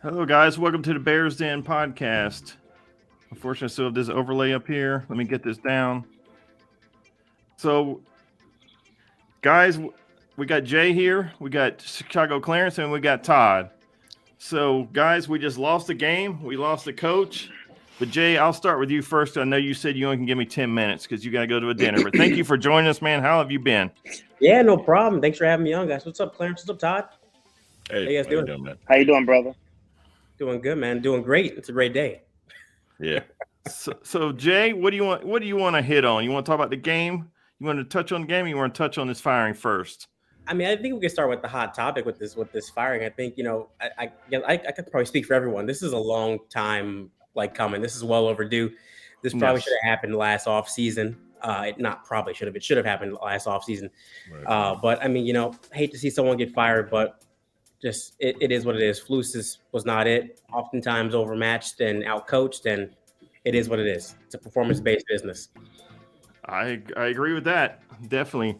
Hello, guys. Welcome to the Bears Den podcast. Unfortunately, I still have this overlay up here. Let me get this down. So, guys, we got Jay here, we got Chicago Clarence, and we got Todd. So, guys, we just lost the game. We lost the coach. But, Jay, I'll start with you first. I know you said you only can give me 10 minutes because you got to go to a dinner. But thank you for joining us, man. How have you been? Yeah, no problem. Thanks for having me on, guys. What's up, Clarence? What's up, Todd? Hey, how you guys how you doing? doing, man? How you doing, brother? Doing good, man. Doing great. It's a great day. Yeah. So, Jay, what do you want? What do you want to hit on? You want to talk about the game? You want to touch on the game? Or you want to touch on this firing first? I mean, I think we can start with the hot topic with this firing. I think I could probably speak for everyone. This is a long time coming. This is well overdue. This probably should have happened last off season. It not probably should have. It should have happened last off season. Right. But I mean, hate to see someone get fired, but just it is what it is. Flus was not it. Oftentimes overmatched and outcoached, and it is what it is. It's a performance-based business. I agree with that. Definitely.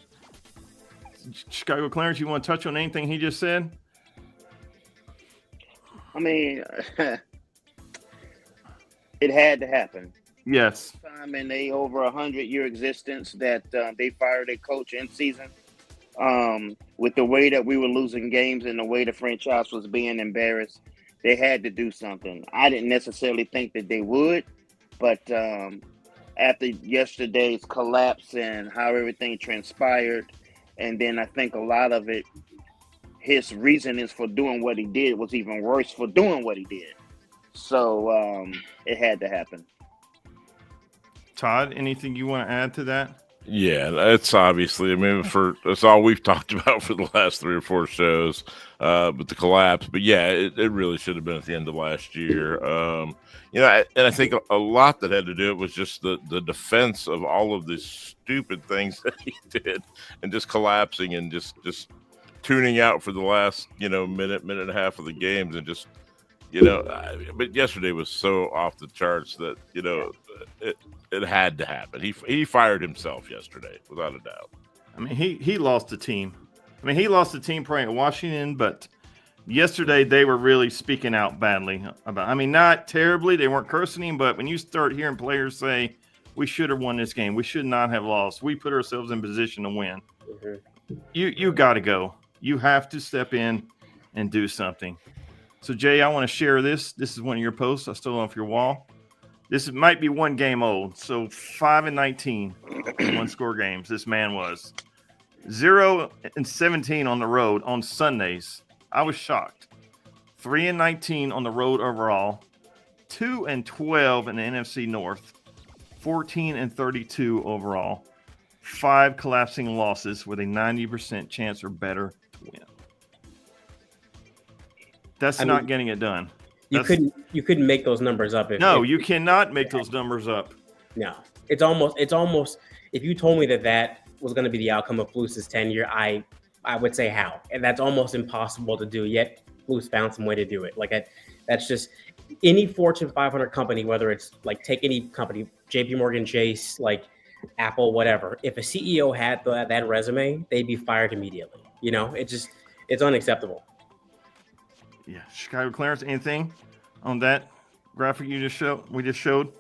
Chicago Clarence, you want to touch on anything he just said? I mean, it had to happen. Yes. Time in a over 100-year existence that they fired a coach in season. With the way that we were losing games and the way the franchise was being embarrassed, they had to do something. I didn't necessarily think that they would, but after yesterday's collapse and how everything transpired, and then I think a lot of it, his reasonings for doing what he did was even worse for doing what he did. So it had to happen. Todd, anything you want to add to that? Yeah, that's obviously, I mean, that's all we've talked about for the last 3 or 4 shows, but the collapse. But yeah, it really should have been at the end of last year. And I think a lot that had to do it was just the defense of all of these stupid things that he did, and just collapsing and just tuning out for the last minute and a half of the games, and just but yesterday was so off the charts that it had to happen. He fired himself yesterday without a doubt. I mean, he lost the team. I mean, he lost the team probably at Washington, but yesterday they were really speaking out badly about. I mean, not terribly. They weren't cursing him, but when you start hearing players say, "We should have won this game. We should not have lost. We put ourselves in position to win." Mm-hmm. You got to go. You have to step in and do something. So, Jay, I want to share this. This is one of your posts. I stole off your wall. This might be one game old. So 5-19 in one-score games. This man was 0-17 on the road on Sundays. I was shocked. 3-19 on the road overall. 2-12 in the NFC North. 14-32 overall. 5 collapsing losses with a 90% chance or better to win. That's not getting it done. You couldn't make those numbers up. You cannot make those numbers up. No, it's almost. If you told me that was going to be the outcome of Flus's tenure, I would say how, and that's almost impossible to do. Yet Flus found some way to do it. That's just any Fortune 500 company, whether it's take any company, J.P. Morgan Chase, Apple, whatever. If a CEO had that resume, they'd be fired immediately. It's unacceptable. Yeah, Chicago Clarence, anything on that graphic we just showed?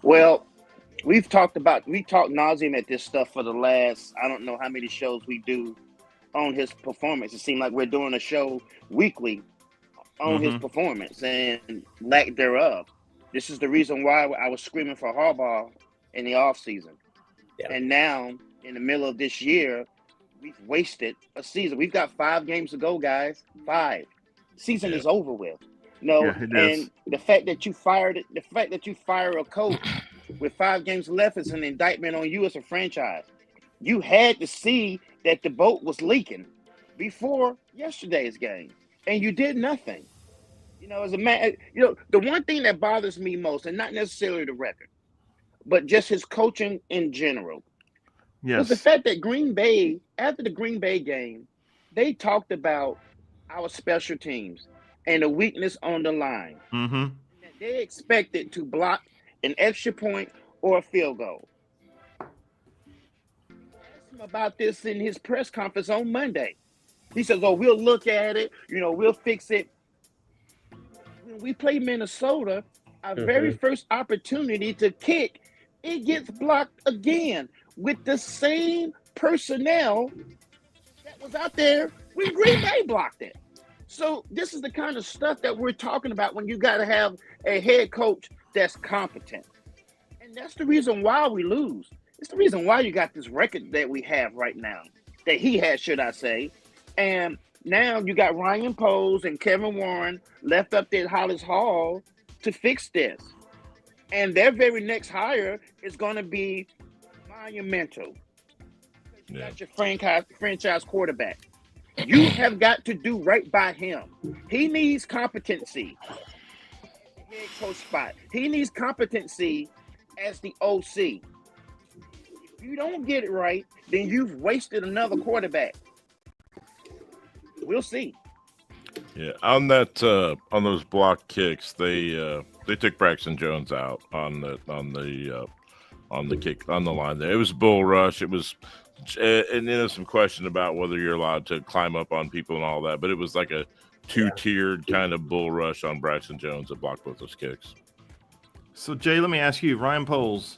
Well, we talked nauseum at this stuff for the last, I don't know how many shows we do on his performance. It seemed like we're doing a show weekly on his performance and lack thereof. This is the reason why I was screaming for Harbaugh in the offseason. Yeah. And now, in the middle of this year, we've wasted a season. We've got 5 games to go, guys. 5. Season is over with. And the fact that you fire a coach with 5 games left is an indictment on you as a franchise. You had to see that the boat was leaking before yesterday's game, and you did nothing. As a man, the one thing that bothers me most, and not necessarily the record, but just his coaching in general. Yes. Was the fact that Green Bay, after the Green Bay game, they talked about our special teams and the weakness on the line. Mm-hmm. They expected to block an extra point or a field goal. I asked him about this in his press conference on Monday. He says, "Oh, we'll look at it. We'll fix it." When we play Minnesota, our very first opportunity to kick, it gets blocked again with the same personnel that was out there when Green Bay blocked it. So this is the kind of stuff that we're talking about when you got to have a head coach that's competent. And that's the reason why we lose. It's the reason why you got this record that we have right now, that he has, should I say. And now you got Ryan Poles and Kevin Warren left up there at Hollis Hall to fix this. And their very next hire is going to be monumental. You got your franchise quarterback. You have got to do right by him. He needs competency. Head coach spot. He needs competency as the OC. If you don't get it right, then you've wasted another quarterback. We'll see. Yeah, on those block kicks, they took Braxton Jones out on the kick on the line there. It was a bull rush. It was, and some question about whether you're allowed to climb up on people and all that, but it was like a two-tiered kind of bull rush on Braxton Jones that blocked both those kicks. So, Jay, let me ask you, Ryan Poles,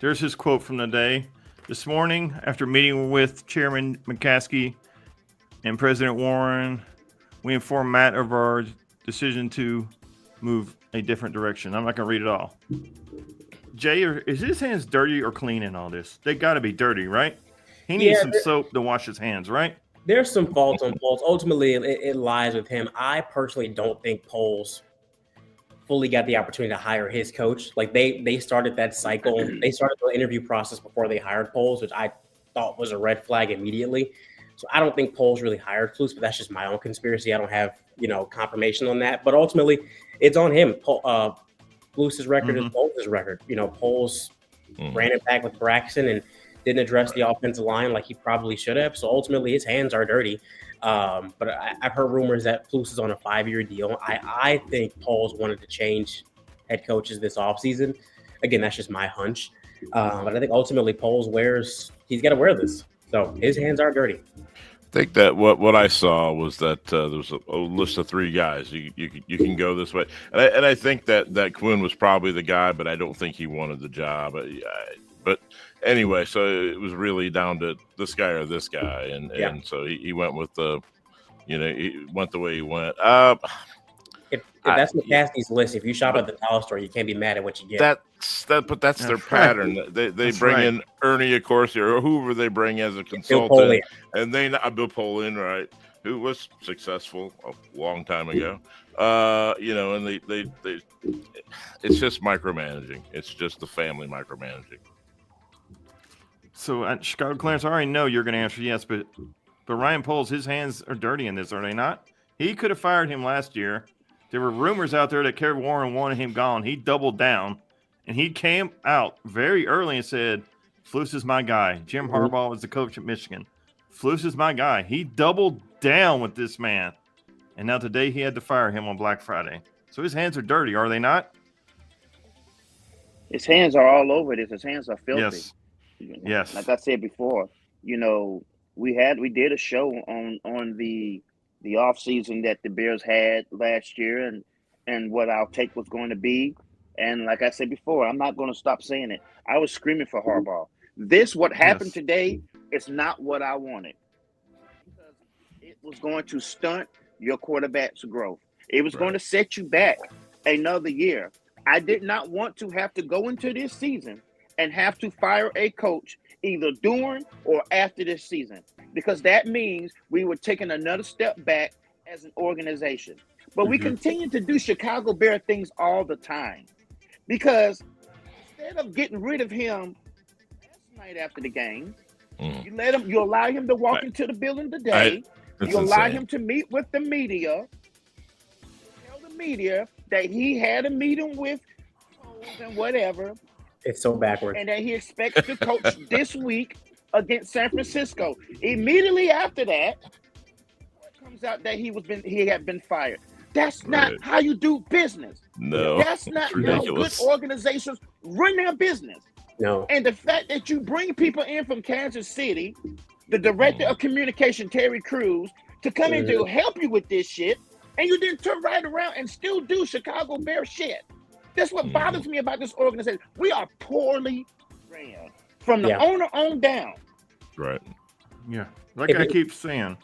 there's his quote from the day. This morning, after meeting with Chairman McCaskey and President Warren, we informed Matt of our decision to move a different direction. I'm not going to read it all. Jay, is his hands dirty or clean in all this? They got to be dirty, right? He needs some soap to wash his hands, right? There's some faults on Poles. Ultimately, it lies with him. I personally don't think Poles fully got the opportunity to hire his coach. Like they started that cycle. They started the interview process before they hired Poles, which I thought was a red flag immediately. So I don't think Poles really hired Flus, but that's just my own conspiracy. I don't have, confirmation on that. But ultimately, it's on him. Flus's record is Poles' record. Poles ran it back with Braxton and didn't address the offensive line like he probably should have. So ultimately, his hands are dirty. But I've heard rumors that Flus is on a 5-year deal. I think Poles wanted to change head coaches this offseason. Again, that's just my hunch. But I think ultimately Poles he's got to wear this. So his hands are dirty. I think that what I saw was that there was a list of 3 guys. You can go this way, and I think that Quinn was probably the guy, but I don't think he wanted the job. But anyway, so it was really down to this guy or this guy, and so he went with he went the way he went. If that's McCaskey's list, if you shop at the dollar store, you can't be mad at what you get. But that's their pattern. They bring in Ernie Accorsi or whoever they bring as a consultant, and Bill Polian, right, who was successful a long time ago. And they it's just micromanaging. It's just the family micromanaging. So, Chicago Clarence, I already know you're going to answer yes, but Ryan Poles, his hands are dirty in this, are they not? He could have fired him last year. There were rumors out there that Kevin Warren wanted him gone. He doubled down, and he came out very early and said, Flus is my guy. Jim Harbaugh was the coach at Michigan. Flus is my guy. He doubled down with this man. And now today he had to fire him on Black Friday. So his hands are dirty, are they not? His hands are all over this. His hands are filthy. Yes. Yes. Like I said before, we did a show on the off season that the Bears had last year and what our take was going to be. And like I said before, I'm not going to stop saying it. I was screaming for Harbaugh. What happened today is not what I wanted. Because it was going to stunt your quarterback's growth. It was going to set you back another year. I did not want to have to go into this season and have to fire a coach either during or after this season, because that means we were taking another step back as an organization. But we continue to do Chicago Bear things all the time, because instead of getting rid of him last night after the game, you allow him to walk into the building today. You allow him to meet with the media, tell the media that he had a meeting with and whatever. It's so backwards. And that he expects to coach this week against San Francisco. Immediately after that, it comes out that he had been fired. That's not how you do business. No, that's not how good organizations run their business. No. And the fact that you bring people in from Kansas City, the director of communication, Terry Crews, to come in to help you with this shit, and you didn't turn right around and still do Chicago Bear shit. That's what bothers me about this organization. We are poorly ran from the owner on down. Right. Yeah. Like I keep saying,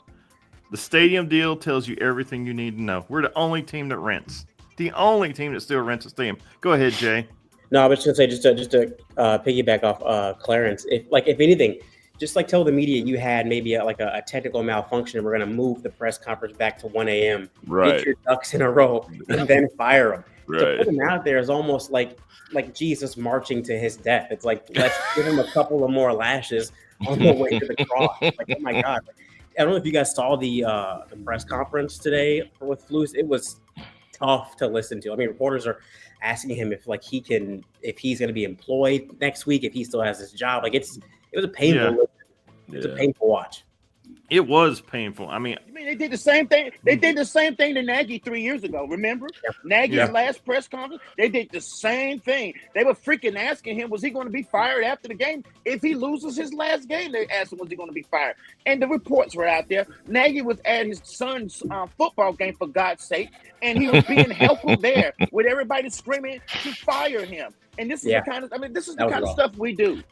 the stadium deal tells you everything you need to know. We're the only team that rents. The only team that still rents a stadium. Go ahead, Jay. No, I was just gonna say just to piggyback off Clarence. If anything, just like tell the media you had maybe a technical malfunction and we're gonna move the press conference back to 1 a.m. Right. Get your ducks in a row and then fire them. Right. To put him out there is almost like Jesus marching to his death. It's like, let's give him a couple of more lashes on the way to the cross. Like, oh my God. I don't know if you guys saw the press conference today with Flus. It was tough to listen to. I mean, reporters are asking him if he's going to be employed next week, if he still has his job. Like, it was a painful, it was a painful watch. It was painful. I mean, they did the same thing. They did the same thing to Nagy 3 years ago. Remember Nagy's last press conference? They did the same thing. They were freaking asking him, was he going to be fired after the game? If he loses his last game, they asked him, was he going to be fired? And the reports were out there. Nagy was at his son's football game, for God's sake, and he was being helpful there with everybody screaming to fire him. And this is the kind of stuff we do.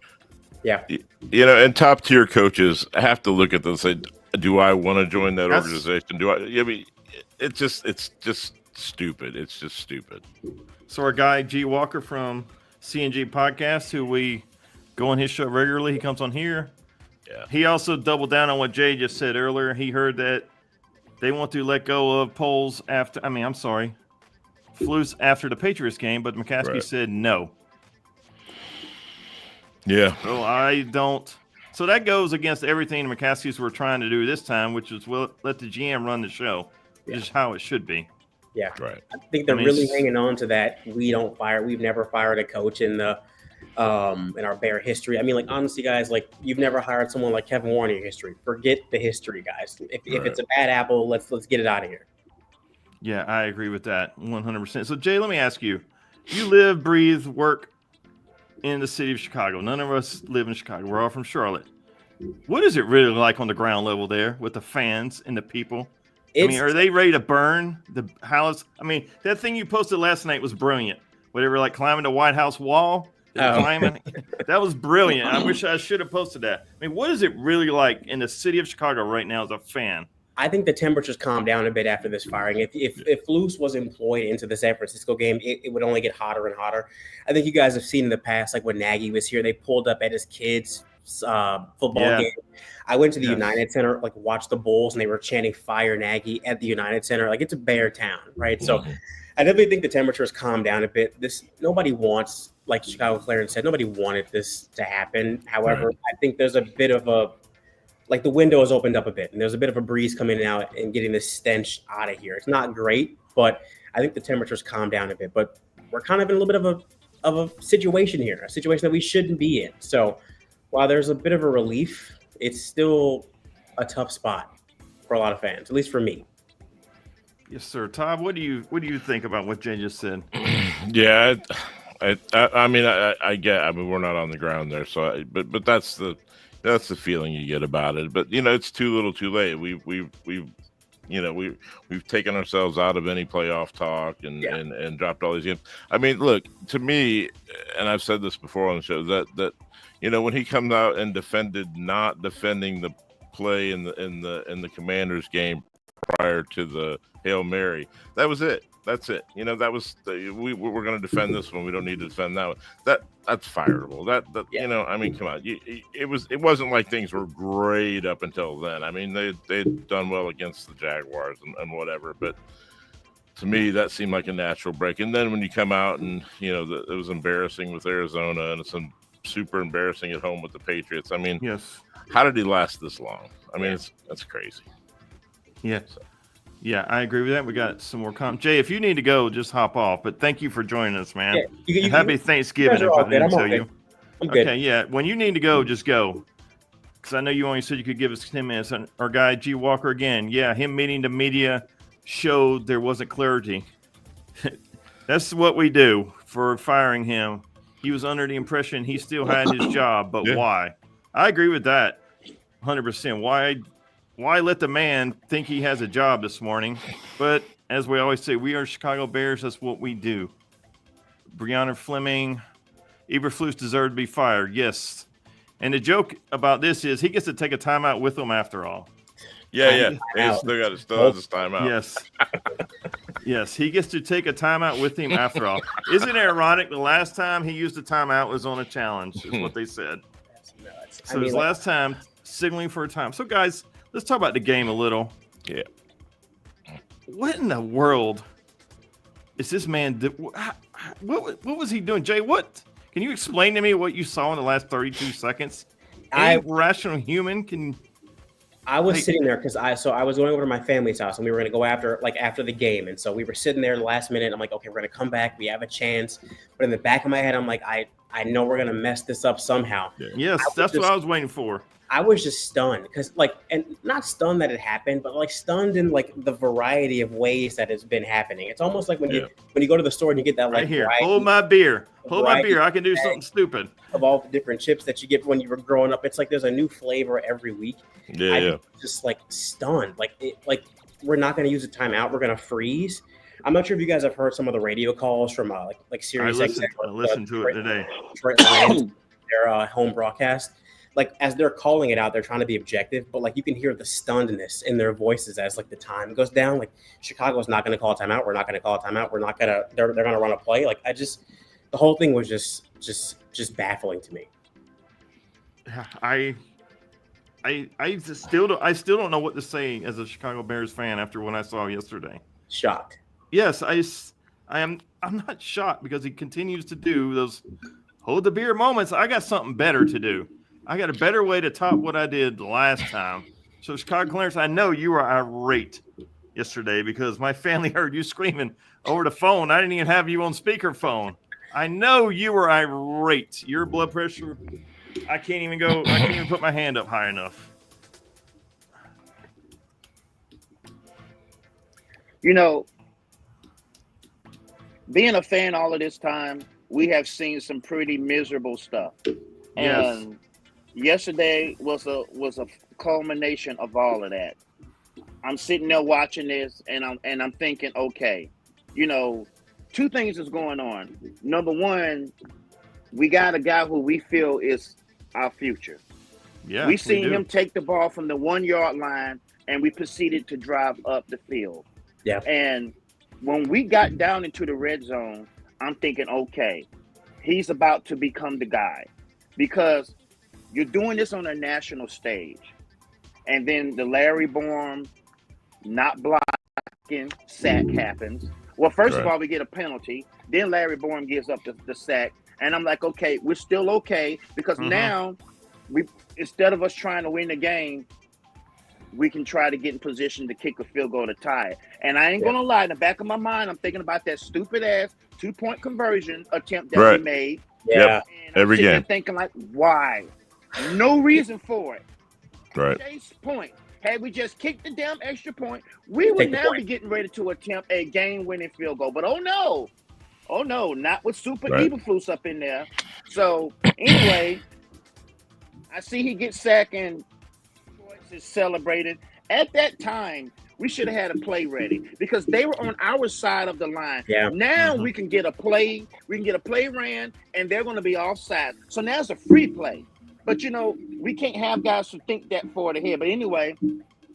Yeah. And top tier coaches have to look at this and say, do I want to join that organization? I mean, it's just stupid. It's just stupid. So our guy, G Walker from C&G Podcast, who we go on his show regularly, he comes on here. Yeah. He also doubled down on what Jay just said earlier. He heard that they want to let go of Flus after the Patriots game, but McCaskey said no. Yeah. So I don't. So that goes against everything the McCaskies were trying to do this time, which is let the GM run the show, which is how it should be. Yeah. Right. I think they're really hanging on to that. We've never fired a coach in the in our Bear history. I mean, like, honestly, guys, like, you've never hired someone like Kevin Warren in your history. Forget the history, guys. If it's a bad apple, let's get it out of here. Yeah, I agree with that 100%. So Jay, let me ask you: you live, breathe, work in the city of Chicago. None of us live in Chicago. We're all from Charlotte. What is it really like on the ground level there with the fans and the people? Are they ready to burn the house? I mean, that thing you posted last night was brilliant. Whatever, like climbing the White House wall, climbing. That was brilliant. I wish I should have posted that. I mean, what is it really like in the city of Chicago right now as a fan? I think the temperatures calmed down a bit after this firing. If Flus was employed into the San Francisco game, it would only get hotter and hotter. I think you guys have seen in the past, like when Nagy was here, they pulled up at his kids' football game. I went to the United Center, like, watched the Bulls, and they were chanting "Fire Nagy" at the United Center. Like, it's a bear town, right? So I definitely think the temperatures calmed down a bit. Nobody wants, like Chicago Clarence said, nobody wanted this to happen. However, I think there's a bit of the window has opened up a bit, and there's a bit of a breeze coming out and getting this stench out of here. It's not great, but I think the temperatures calmed down a bit. But we're kind of in a little bit of a situation here, a situation that we shouldn't be in. So while there's a bit of a relief, it's still a tough spot for a lot of fans, at least for me. Yes, sir. Todd, what do you think about what Jay just said? Yeah, I mean, we're not on the ground there, so but that's the feeling you get about it. But it's too little, too late. We've taken ourselves out of any playoff talk and dropped all these games. I mean, look, to me, and I've said this before on the show, that when he comes out and not defending the play in the Commanders game prior to the Hail Mary, that was it. That's it. That was we're going to defend this one. We don't need to defend that one. That's fireable. I mean, come on. It wasn't like things were great up until then. I mean, they'd done well against the Jaguars and whatever. But to me, that seemed like a natural break. And then when you come out and it was embarrassing with Arizona and some super embarrassing at home with the Patriots. I mean, how did he last this long? I mean, that's crazy. Yeah. Yeah, I agree with that. We got some more comments. Jay, if you need to go, just hop off. But thank you for joining us, man. Yeah, happy Thanksgiving. If I didn't tell you. I'm good. Okay, yeah. When you need to go, just go. Because I know you only said you could give us 10 minutes. And our guy, G. Walker, again, him meeting the media showed there wasn't clarity. That's what we do for firing him. He was under the impression he still had his job, but why? I agree with that 100%. why let the man think he has a job this morning? But as we always say, we are Chicago Bears. That's what we do. Breonna Fleming, Eberflus deserved to be fired. Yes. And the joke about this is he gets to take a timeout with them after all. Yeah. He still has his timeout. Yes. Yes, he gets to take a timeout with him after all. Isn't it ironic? The last time he used a timeout was on a challenge, is what they said. That's nuts. So his last time signaling for a time. So, guys, let's talk about the game a little. Yeah. What in the world is this man? What was he doing? Jay, what? Can you explain to me what you saw in the last 32 seconds? Any rational human can. I was sitting there because I was going over to my family's house and we were going to go after the game. And so we were sitting there the last minute. I'm like, okay, we're going to come back. We have a chance. But in the back of my head, I'm like, I know we're going to mess this up somehow. Yeah. Yes, that's what I was waiting for. I was just stunned because and not stunned that it happened, but stunned in the variety of ways that it's been happening. It's almost like when you go to the store and you get that right here, hold my beer. I can do something stupid. Of all the different chips that you get when you were growing up, it's like there's a new flavor every week. I'm just stunned. We're not going to use a timeout. We're going to freeze. I'm not sure if you guys have heard some of the radio calls from Sirius. I listened to it today. Their home broadcast. As they're calling it out, they're trying to be objective, but you can hear the stunnedness in their voices as the time goes down. Chicago's not going to call a timeout. We're not going to call a timeout. We're not going to. They're going to run a play. The whole thing was just baffling to me. I still don't know what to say as a Chicago Bears fan after what I saw yesterday. Shocked. Yes, I'm not shocked because he continues to do those hold the beer moments. I got something better to do. I got a better way to top what I did the last time. So, Chicago Clarence, I know you were irate yesterday because my family heard you screaming over the phone. I didn't even have you on speakerphone. I know you were irate. Your blood pressure, I can't even put my hand up high enough. Being a fan all of this time, we have seen some pretty miserable stuff. And yesterday was a culmination of all of that. I'm sitting there watching this and I'm thinking, okay, two things is going on. Number one, we got a guy who we feel is our future. Yeah, we seen him take the ball from the 1 yard line and we proceeded to drive up the field. Yeah. And when we got down into the red zone, I'm thinking, okay, he's about to become the guy because you're doing this on a national stage. And then the Larry Bourne not blocking sack happens. Well, first of all, we get a penalty. Then Larry Bourne gives up the sack. And I'm like, okay, we're still okay because now instead of us trying to win the game, we can try to get in position to kick a field goal to tie it. And I ain't going to lie, in the back of my mind, I'm thinking about that stupid-ass 2-point conversion attempt that we made. Yeah, every game. Thinking why? No reason for it. Right. Chase point. Had we just kicked the damn extra point, we would now be getting ready to attempt a game-winning field goal. But oh no, not with Super Eberflus up in there. So anyway, I see he gets sacked and is celebrated. At that time, we should have had a play ready because they were on our side of the line. Yeah. Now we can get a play. We can get a play ran, and they're going to be offside. So now it's a free play. But, we can't have guys who think that far ahead. But anyway,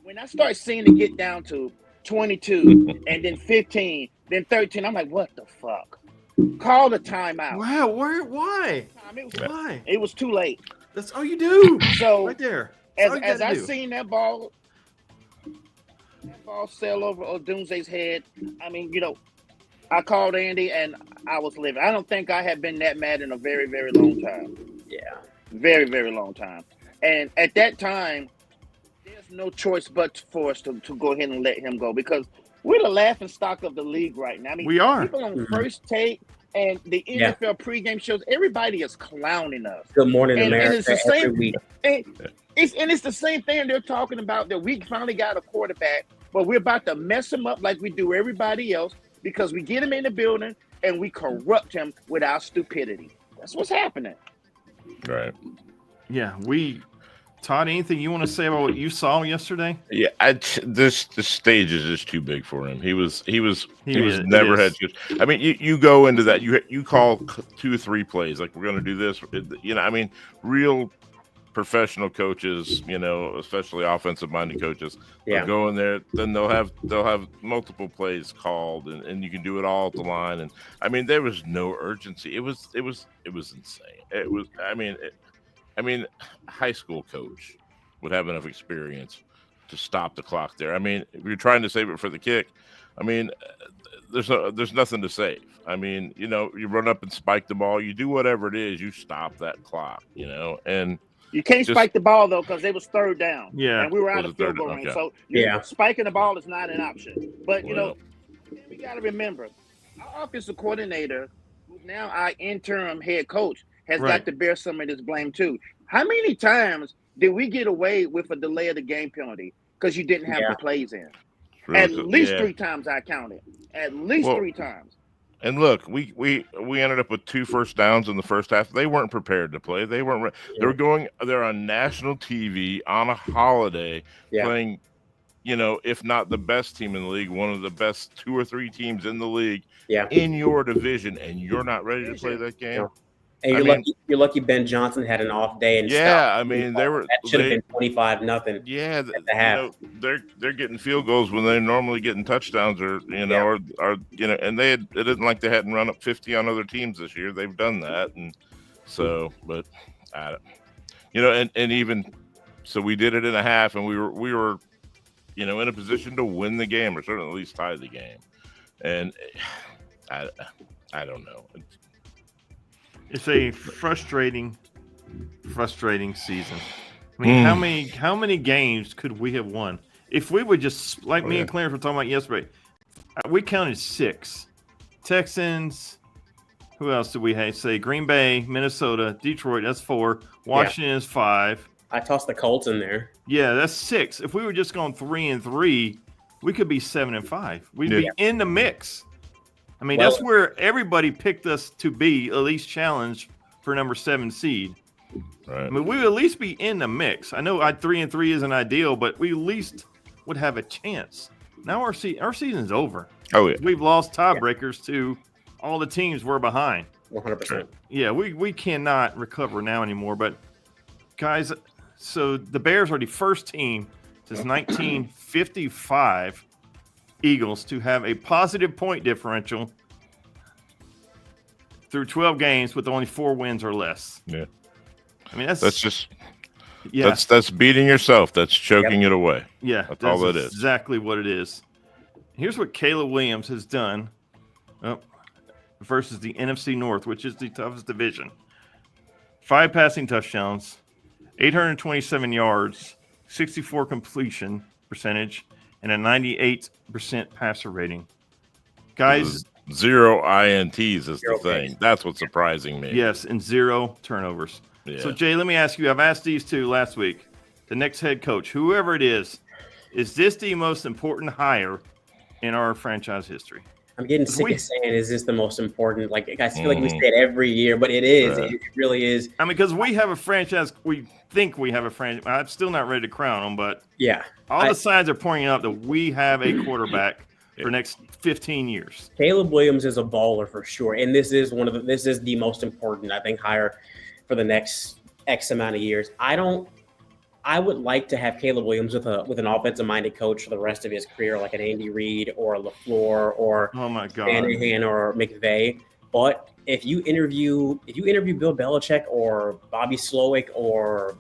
when I start seeing it get down to 22 and then 15, then 13, I'm like, what the fuck? Call the timeout. Wow, why? Why? It was too late. That's all you do. So right there. As I seen that ball sail over Odunze's head, I called Andy and I was livid. I don't think I have been that mad in a very, very long time. Yeah. Very, very long time. And at that time, there's no choice but for us to go ahead and let him go because we're the laughing stock of the league right now. We are. People on First Take and the NFL pregame shows, everybody is clowning us. Good Morning America and it's the same, every week. It's the same thing they're talking about that we finally got a quarterback, but we're about to mess him up like we do everybody else because we get him in the building and we corrupt him with our stupidity. That's what's happening. Right. Yeah, Todd, anything you want to say about what you saw yesterday? Yeah, this stage is just too big for him. He was never is. head coach. I mean, you go into that, you call 2 or 3 plays like we're going to do this. I mean, real professional coaches, especially offensive minded coaches, they'll go in there, then they'll have multiple plays called, and you can do it all at the line. And I mean, there was no urgency. It was insane. It was. I mean, a high school coach would have enough experience to stop the clock there. I mean, if you're trying to save it for the kick, I mean, there's nothing to save. I mean, you run up and spike the ball, you do whatever it is, you stop that clock, and you can't spike the ball though because it was third down. Yeah, and we were out of field goal range, so spiking the ball is not an option. But we got to remember, our offensive coordinator, who's now our interim head coach, has got to bear some of this blame too. How many times did we get away with a delay of the game penalty because you didn't have the plays in? At least 3 times I counted. At least 3 times. And look, we ended up with 2 first downs in the first half. They weren't prepared to play. They weren't. They're on national TV on a holiday playing, if not the best team in the league, one of the best 2 or 3 teams in the league in your division, and you're not ready to play that game. And you're lucky Ben Johnson had an off day. And I mean, that should have been 25-0. Yeah, at the half. They're getting field goals when they're normally getting touchdowns, or and it isn't like they hadn't run up 50 on other teams this year. They've done that, and so, but and even so, we did it in a half, and we were in a position to win the game, or certainly at least tie the game, and I don't know. It's a frustrating season. I mean, how many games could we have won if we would just, like me and Clarence were talking about yesterday? We counted 6. Texans. Who else did we say? Green Bay, Minnesota, Detroit. That's 4. Washington is 5. I tossed the Colts in there. Yeah, that's 6. If we were just going 3-3, we could be 7-5. We'd be in the mix. I mean, that's where everybody picked us to be at least challenged for number 7 seed. Right. I mean, we would at least be in the mix. I know 3-3 isn't ideal, but we at least would have a chance. Now our season's over. Oh yeah, we've lost tiebreakers to all the teams we're behind. 100%. Yeah, we cannot recover now anymore. But guys, so the Bears are the first team since 1955. Eagles to have a positive point differential through 12 games with only 4 wins or less. Yeah. I mean, that's just that's beating yourself. That's choking it away. Yeah. That's all that is. Exactly what it is. Here's what Caleb Williams has done versus the NFC North, which is the toughest division. 5 passing touchdowns, 827 yards, 64 completion percentage, and a 98% passer rating. Guys, 0 INTs is the thing. That's what's surprising me. Yes, and 0 turnovers. Yeah. So, Jay, let me ask you. I've asked these 2 last week. The next head coach, whoever it is this the most important hire in our franchise history? I'm getting sick of saying, is this the most important? Like, I feel like we say it every year, but it is. Right. It really is. I mean, because we have a franchise. We think we have a franchise. I'm still not ready to crown them, but all the signs are pointing out that we have a quarterback for next 15 years. Caleb Williams is a baller for sure, and this is this is the most important, I think, hire for the next X amount of years. I would like to have Caleb Williams with an offensive-minded coach for the rest of his career, like an Andy Reid or LaFleur or Shanahan or McVay. But if you interview Bill Belichick or Bobby Slowick or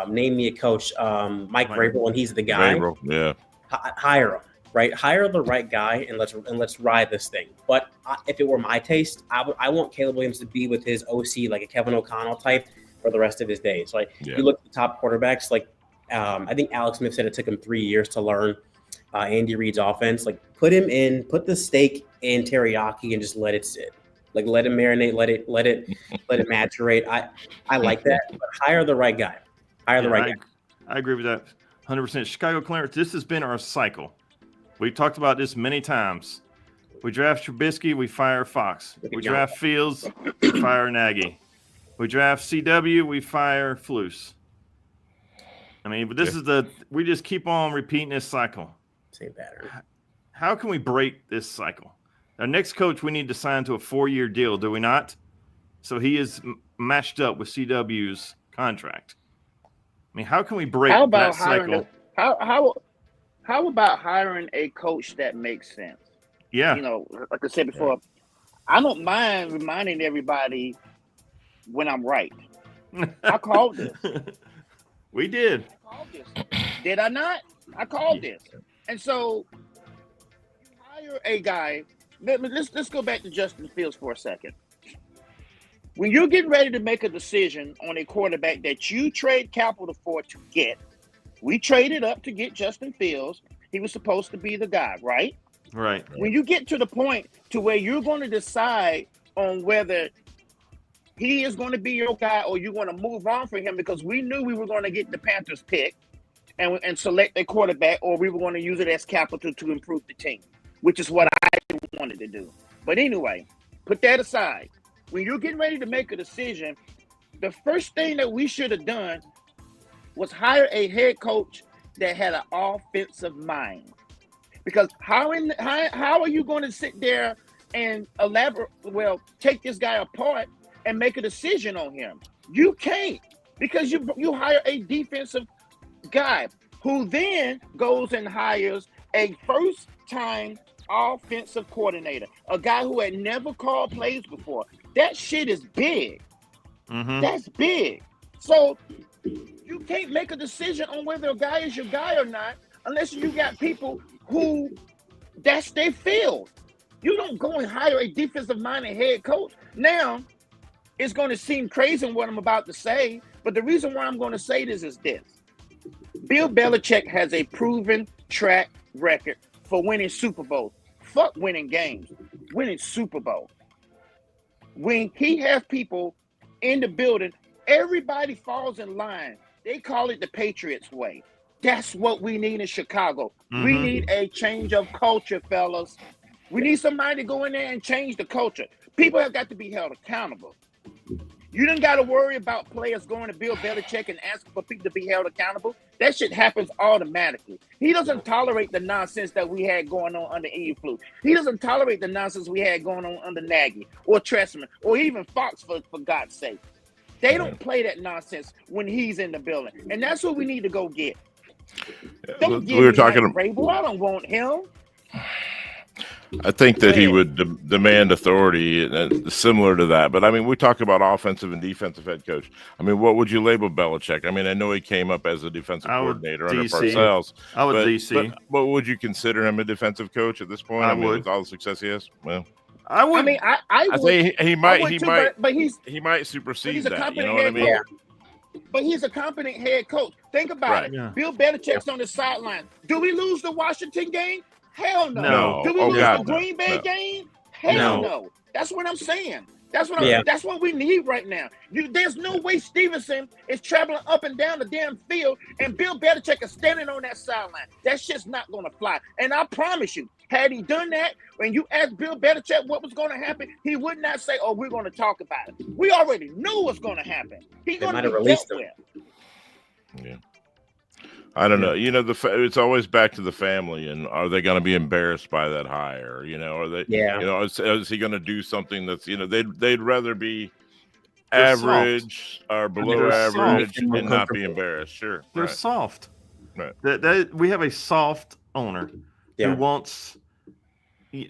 name me a coach, Mike Vrabel, and he's the guy. Vrabel, hire him, right? Hire the right guy and let's ride this thing. But if it were my taste, I want Caleb Williams to be with his OC, like a Kevin O'Connell type, for the rest of his days. Like you look at the top quarterbacks, like I think Alex Smith said it took him 3 years to learn Andy Reid's offense. Like put the steak in teriyaki and just let it sit. Like let it marinate, let it maturate. I like that. But hire the right guy. Hire the right guy. I agree with that 100%. Chicago Clarence, this has been our cycle. We've talked about this many times. We draft Trubisky, we fire Fox. We draft Fields, we fire Nagy. We draft CW, we fire Flus. I mean, but this is we just keep on repeating this cycle. Same pattern. How can we break this cycle? Our next coach, we need to sign to a 4-year deal, do we not? So he is matched up with CW's contract. I mean, how can we break that cycle? How about hiring a coach that makes sense? Yeah. You know, like I said before, I don't mind reminding everybody when I'm right. I called this. We did. I called this. Did I not? I called this. And so you hire a guy. Let's go back to Justin Fields for a second. When you're getting ready to make a decision on a quarterback that you trade capital for to get, we traded up to get Justin Fields. He was supposed to be the guy, right? Right. When you get to the point to where you're going to decide on whether he is going to be your guy or you're going to move on for him, because we knew we were going to get the Panthers pick and select a quarterback, or we were going to use it as capital to improve the team, which is what I wanted to do. But anyway, put that aside. When you're getting ready to make a decision, the first thing that we should have done was hire a head coach that had an offensive mind. Because how are you going to sit there and take this guy apart and make a decision on him? You can't, because you hire a defensive guy who then goes and hires a first-time offensive coordinator, a guy who had never called plays before. That shit is big. Mm-hmm. That's big. So you can't make a decision on whether a guy is your guy or not unless you got people who that's their field. You don't go and hire a defensive-minded head coach. Now, it's going to seem crazy in what I'm about to say, but the reason why I'm going to say this is this. Bill Belichick has a proven track record for winning Super Bowls. Fuck winning games. Winning Super Bowl. When he has people in the building, everybody falls in line. They call it the Patriots way. That's what we need in Chicago. Mm-hmm. We need a change of culture, fellas. We need somebody to go in there and change the culture. People have got to be held accountable. You didn't got to worry about players going to Bill Belichick and asking for people to be held accountable. That shit happens automatically. He doesn't tolerate the nonsense that we had going on under Eberflus. He doesn't tolerate the nonsense we had going on under Nagy or Trestman or even Fox, for God's sake. They don't play that nonsense when he's in the building. And that's what we need to go get. Don't give me Vrabel. I don't want him. I think that he would demand authority similar to that. But, I mean, we talk about offensive and defensive head coach. I mean, what would you label Belichick? I mean, I know he came up as a defensive coordinator under Parcells. I would DC. But would you consider him a defensive coach at this point? I mean, with all the success he has? Well, I would. I mean, I would. Say he might. But he might supersede that. You know what I mean? Yeah. But he's a competent head coach. Think about it. Yeah. Bill Belichick's on the sideline. Do we lose the Washington game? Hell no. Do we lose the Green Bay game? Hell no. That's what I'm saying. That's what we need right now. There's no way Stevenson is traveling up and down the damn field and Bill Belichick is standing on that sideline. That shit's not going to fly. And I promise you, had he done that, when you asked Bill Belichick what was going to happen, he would not say, "Oh, we're going to talk about it." We already knew what's going to happen. He's going to be dealt with. Yeah. I don't know. You know, it's always back to the family, and are they going to be embarrassed by that hire? You know, are they? Yeah. You know, is he going to do something that's, you know, they'd rather be average or below average and not be embarrassed. Sure, they're soft. Right. We have a soft owner who wants.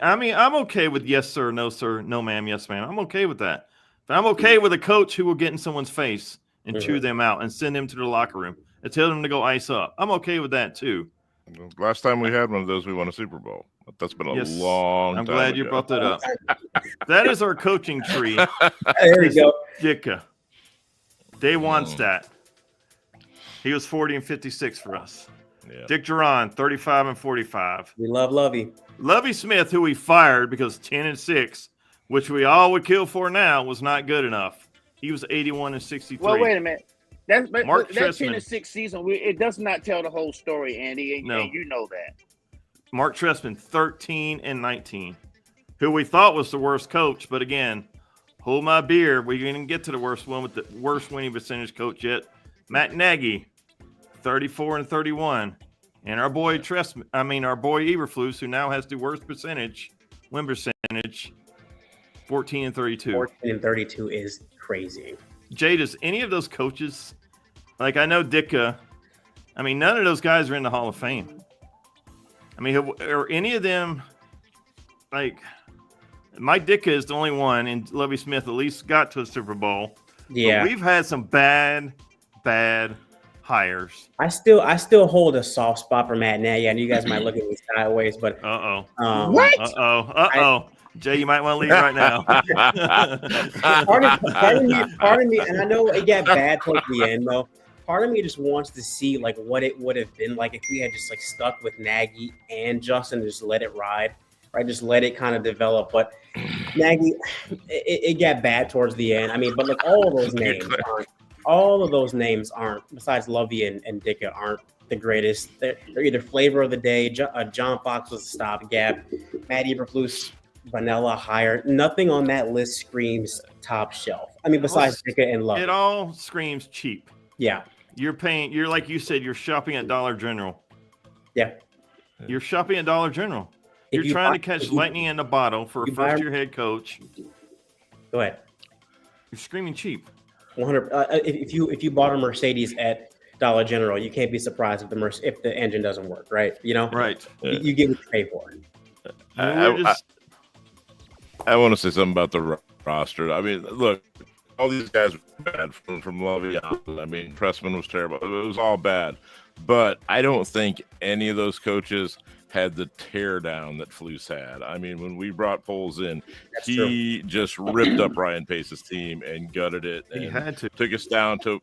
I mean, I'm okay with yes sir, no ma'am, yes ma'am. I'm okay with that. But I'm okay with a coach who will get in someone's face and chew them out and send them to the locker room and tell them to go ice up. I'm okay with that too. Last time we had one of those, we won a Super Bowl. That's been a long time. I'm glad you brought that up. That is our coaching tree. There you go. Jicka. Dave Wannstedt. He was 40 and 56 for us. Yeah. Dick Duran, 35 and 45. We love Lovey. Lovey Smith, who we fired because 10 and 6, which we all would kill for now, was not good enough. He was 81 and 63. Well, wait a minute. That 10 and 6 season, it does not tell the whole story, Andy, and you know that. Mark Trestman, 13 and 19, who we thought was the worst coach, but again, hold my beer. We didn't get to the worst one with the worst winning percentage coach yet. Matt Nagy, 34-31. And our boy Eberflus, who now has the worst win percentage, 14-32. 14-32 is crazy. Jay, does any of those coaches, like I know Ditka, none of those guys are in the Hall of Fame. Are any of them, like Mike Ditka is the only one, and Lovie Smith at least got to a Super Bowl. Yeah, but we've had some bad hires. I still hold a soft spot for Matt Nagy. I know you guys might look at me sideways, but What? Jay, you might want to leave right now. part of me, and I know it got bad towards the end though. Part of me just wants to see like what it would have been like if we had just like stuck with Nagy and Justin, just let it ride, right? Just let it kind of develop. But Nagy, it got bad towards the end. But like all of those names aren't, besides Lovey and Ditka, aren't the greatest. They're either flavor of the day. John Fox was a stopgap. Matt Eberflus, vanilla hire. Nothing on that list screams top shelf. Besides Ditka and Lovey. It all screams cheap. Yeah. You're like you said, you're shopping at Dollar General. Yeah. You're shopping at Dollar General. You're trying to catch lightning in a bottle for a first-year head coach. Go ahead. You're screaming cheap. 100. If you bought a Mercedes at Dollar General, you can't be surprised if the engine doesn't work, right? Right. You get what you pay for. I want to say something about the roster. Look, all these guys were bad from Lovey on. Pressman was terrible. It was all bad. But I don't think any of those coaches had the teardown that Flus had. When we brought Poles in, he just ripped up Ryan Pace's team and gutted it. And he had to. Took us down to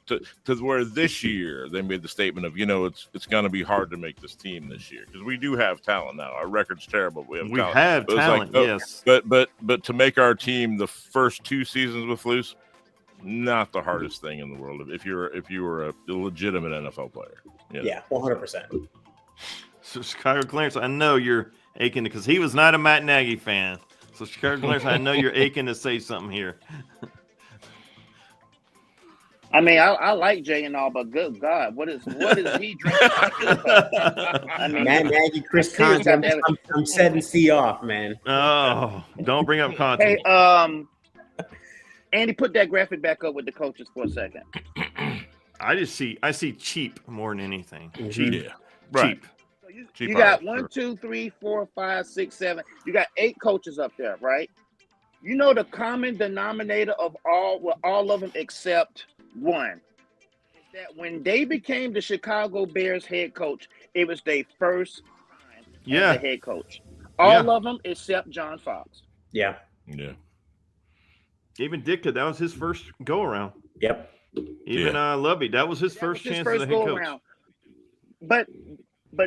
where this year they made the statement of, it's going to be hard to make this team this year because we do have talent now. Our record's terrible. We have talent. Yes. But to make our team the first 2 seasons with Flus, not the hardest thing in the world if you were a legitimate NFL player. Yeah, 100%. So Chicago Clarence, I know you're aching because he was not a Matt Nagy fan. So Chicago Clarence, I know you're aching to say something here. I like Jay and all, but good God, what is he drinking? Matt Nagy, Chris Collins, I'm setting C off, man. Oh, don't bring up content. Hey, Andy, put that graphic back up with the coaches for a second. I see cheap more than anything. Mm-hmm. Cheap. Yeah. Right. So you got 1, 2, 3, 4, 5, 6, 7. You got 8 coaches up there, right? You know the common denominator of all of them except one is that when they became the Chicago Bears head coach, it was their first time as the head coach. All of them except John Fox. Yeah. Yeah. Even Ditka, that was his first go around. Yep. Even Lovey, that was his first chance as a head coach. Around. But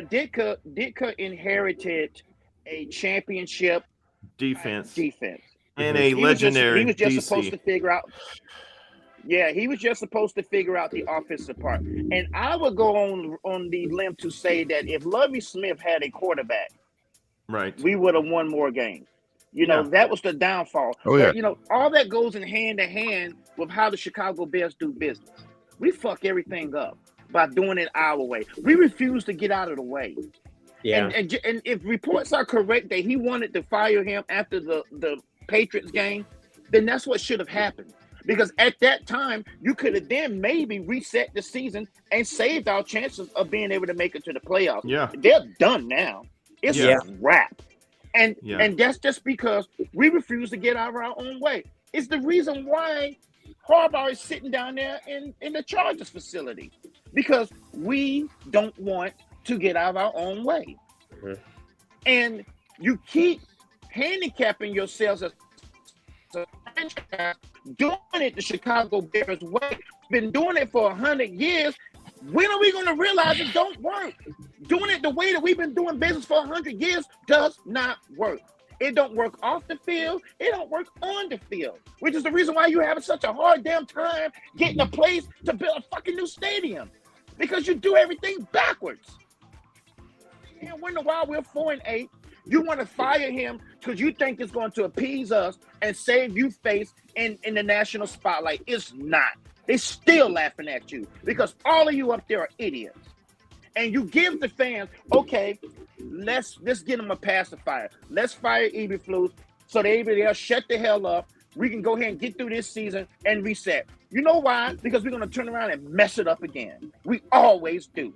Ditka inherited a championship defense and a legendary. He was just DC. supposed to figure out. Yeah, he was just supposed to figure out the offensive part. And I would go on the limb to say that if Lovie Smith had a quarterback, right, we would have won more games. That was the downfall. Oh, yeah. But, all that goes in hand to hand with how the Chicago Bears do business. We fuck everything up by doing it our way. We refuse to get out of the way. Yeah. And if reports are correct that he wanted to fire him after the Patriots game, then that's what should have happened. Because at that time, you could have then maybe reset the season and saved our chances of being able to make it to the playoffs. Yeah. They're done now. It's a wrap. And that's just because we refuse to get out of our own way. It's the reason why Harbaugh is sitting down there in the Chargers facility, because we don't want to get out of our own way. Mm-hmm. And you keep handicapping yourselves as a franchise, doing it the Chicago Bears way. Been doing it for 100 years. When are we going to realize it don't work? Doing it the way that we've been doing business for 100 years does not work. It don't work off the field. It don't work on the field, which is the reason why you're having such a hard damn time getting a place to build a fucking new stadium, because you do everything backwards. And when while we're 4-8, you want to fire him because you think it's going to appease us and save you face in the national spotlight. It's not. They're still laughing at you because all of you up there are idiots. And you give the fans, okay, let's get them a pacifier. Let's fire Eberflus so they'll shut the hell up. We can go ahead and get through this season and reset. You know why? Because we're going to turn around and mess it up again. We always do.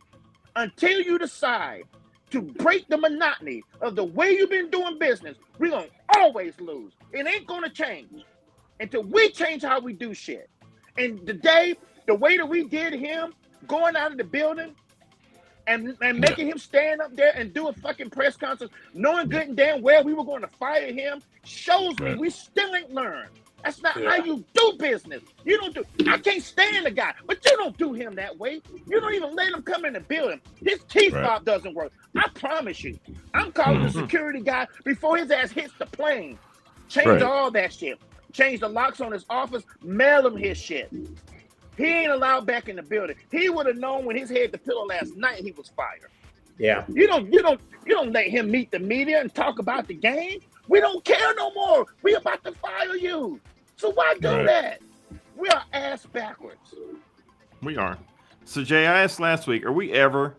Until you decide to break the monotony of the way you've been doing business, we're going to always lose. It ain't going to change until we change how we do shit. And today, the way that we did him going out of the building and making him stand up there and do a fucking press conference, knowing good and damn well we were going to fire him, shows me we still ain't learned. That's not how you do business. You don't do. I can't stand the guy, but you don't do him that way. You don't even let him come in the building. His key fob doesn't work. I promise you. I'm calling the security guy before his ass hits the plane. Change all that shit. Change the locks on his office. Mail him his shit. He ain't allowed back in the building. He would have known when his head the pillow last night he was fired. Yeah. You don't let him meet the media and talk about the game. We don't care no more. We about to fire you. So why do that? We are ass backwards. We are. So Jay, I asked last week, are we ever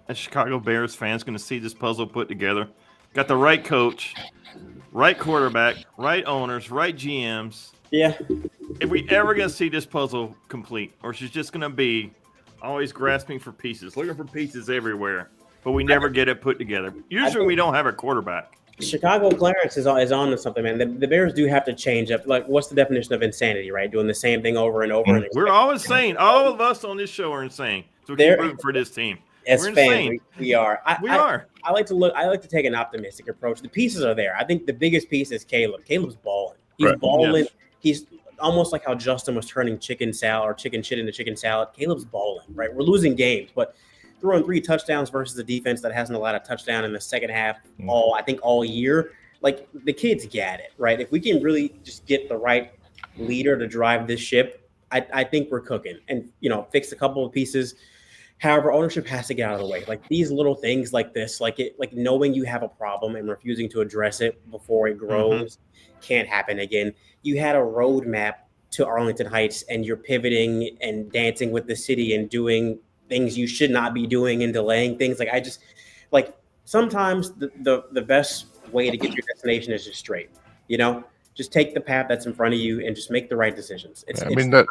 as Chicago Bears fans going to see this puzzle put together? Got the right coach, right quarterback, right owners, right GMs. Yeah. If we ever going to see this puzzle complete, or she's just going to be always grasping for pieces, looking for pieces everywhere, but we never get it put together. Usually we don't have a quarterback. Chicago Clarence is on to something, man. The Bears do have to change up. Like, what's the definition of insanity, right? Doing the same thing over and over. And we're always saying, all of us on this show are insane. So we keep rooting for this team. As we're fans, insane. we are. I like to take an optimistic approach. The pieces are there. I think the biggest piece is Caleb. Caleb's balling. He's balling. Yes. He's almost like how Justin was turning chicken salad or chicken shit into chicken salad. Caleb's balling, right? We're losing games, but throwing 3 touchdowns versus a defense that hasn't allowed a touchdown in the second half all year. Like, the kids get it, right? If we can really just get the right leader to drive this ship, I think we're cooking. And, fix a couple of pieces. However, ownership has to get out of the way. Like, these little things like this, like knowing you have a problem and refusing to address it before it grows can't happen again. You had a roadmap to Arlington Heights, and you're pivoting and dancing with the city and doing things you should not be doing and delaying things. Like, sometimes the best way to get your destination is just straight, just take the path that's in front of you and just make the right decisions. It's hard. And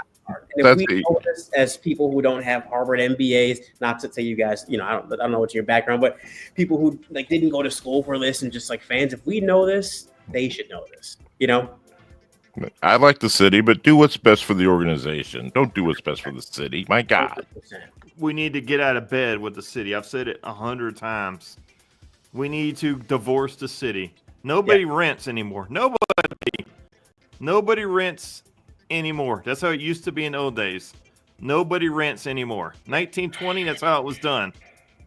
if we know this as people who don't have Harvard MBAs, not to say you guys, I don't know what's your background, but people who didn't go to school for this and just fans, if we know this, they should know this, I like the city, but do what's best for the organization. Don't do what's best for the city. My God. 100%. We need to get out of bed with the city. I've said it 100 times. We need to divorce the city. Nobody rents anymore. Nobody rents anymore. That's how it used to be in old days. Nobody rents anymore. 1920, that's how it was done.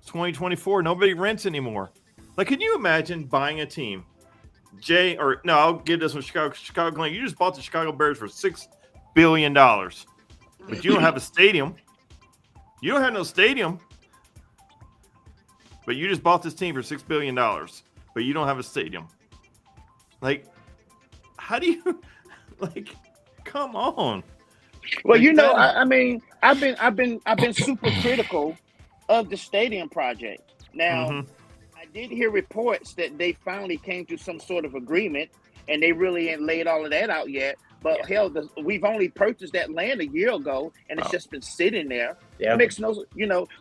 2024, nobody rents anymore. Like, can you imagine buying a team? I'll give this one Chicago Glenn. You just bought the Chicago Bears for $6 billion, but you don't have a stadium. You don't have no stadium, but you just bought this team for $6 billion, but you don't have a stadium. Like, how do you, come on. Well, I've been super critical of the stadium project. Now, I did hear reports that they finally came to some sort of agreement, and they really ain't laid all of that out yet. But hell, we've only purchased that land a year ago, and it's just been sitting there. Yeah. It makes no,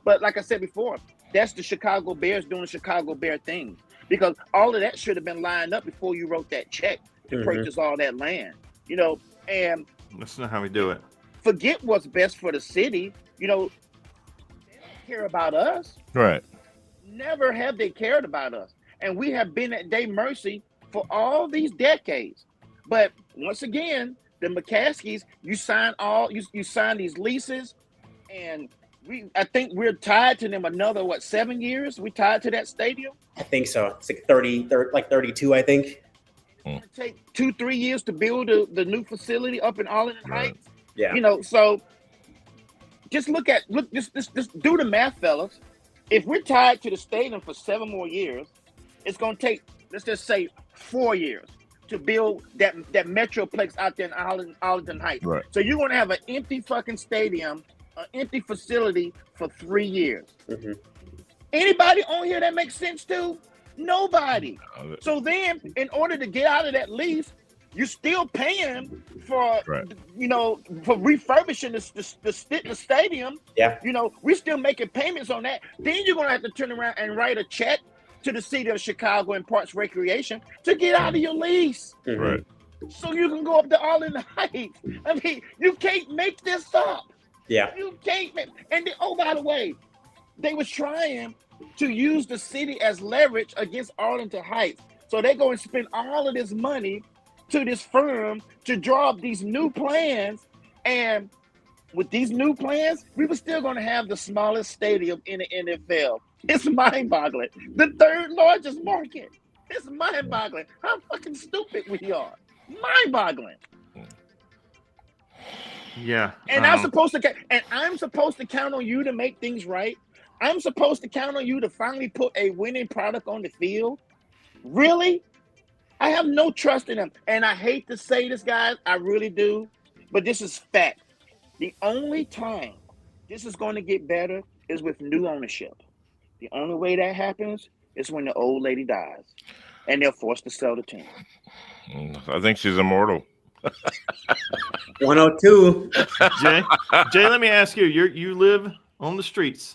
But like I said before, that's the Chicago Bears doing the Chicago Bear thing, because all of that should have been lined up before you wrote that check to purchase all that land. And that's not how we do it. Forget what's best for the city. They don't care about us. Right. Never have they cared about us, and we have been at their mercy for all these decades. But once again, the McCaskies, you sign these leases, and I think we're tied to them another 7 years. We tied to that stadium. I think so. It's like 32, I think. It's going to take 2-3 years to build the new facility up in Arlington Heights. Yeah. So just just do the math, fellas. If we're tied to the stadium for 7 more years, it's going to take, let's just say, 4 years to build that Metroplex out there in Arlington Heights. Right. So you're going to have an empty fucking stadium an empty facility for 3 years. Mm-hmm. Anybody on here that makes sense to? Nobody. So then, in order to get out of that lease, you're still paying for, for refurbishing the stadium. Yeah. We're still making payments on that. Then you're going to have to turn around and write a check to the city of Chicago and Parks Recreation to get out of your lease. Mm-hmm. Right. So you can go up to Arlington Heights. I mean, you can't make this up. Yeah. You can't make. And then, by the way, they was trying to use the city as leverage against Arlington Heights. So they go and spend all of this money to this firm to draw up these new plans. And with these new plans, we were still going to have the smallest stadium in the NFL. It's mind-boggling. The third largest market. It's mind-boggling. How fucking stupid we are. Mind-boggling. Yeah. And I'm supposed to count on you to make things right. I'm supposed to count on you to finally put a winning product on the field. Really? I have no trust in them. And I hate to say this, guys. I really do. But this is fact. The only time this is going to get better is with new ownership. The only way that happens is when the old lady dies and they're forced to sell the team. I think she's immortal. 102. Jay, let me ask you. You live on the streets.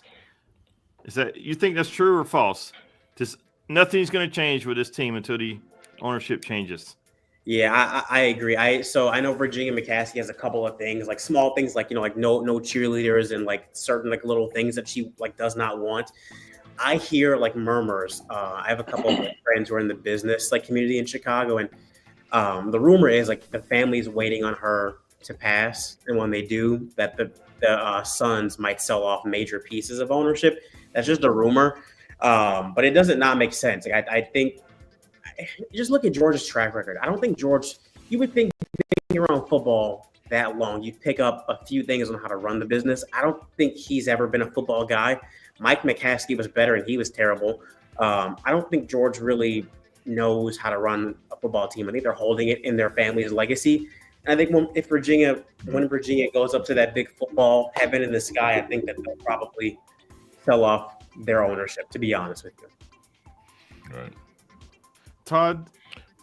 You think that's true or false? Just nothing's going to change with this team until the ownership changes. Yeah, I agree. So I know Virginia McCaskey has a couple of things, like small things, like like no cheerleaders and like certain like little things that she like does not want. I hear like murmurs. I have a couple of friends who are in the business like community in Chicago, and the rumor is like the family's waiting on her to pass, and when they do, that the sons might sell off major pieces of ownership. That's just a rumor, but it doesn't not make sense. Like I think. Just look at George's track record. I don't think George, you would think being around football that long, you'd pick up a few things on how to run the business. I don't think he's ever been a football guy. Mike McCaskey was better and he was terrible. I don't think George really knows how to run a football team. I think they're holding it in their family's legacy. And I think when Virginia goes up to that big football heaven in the sky, I think that they'll probably sell off their ownership, to be honest with you. Right. Thomas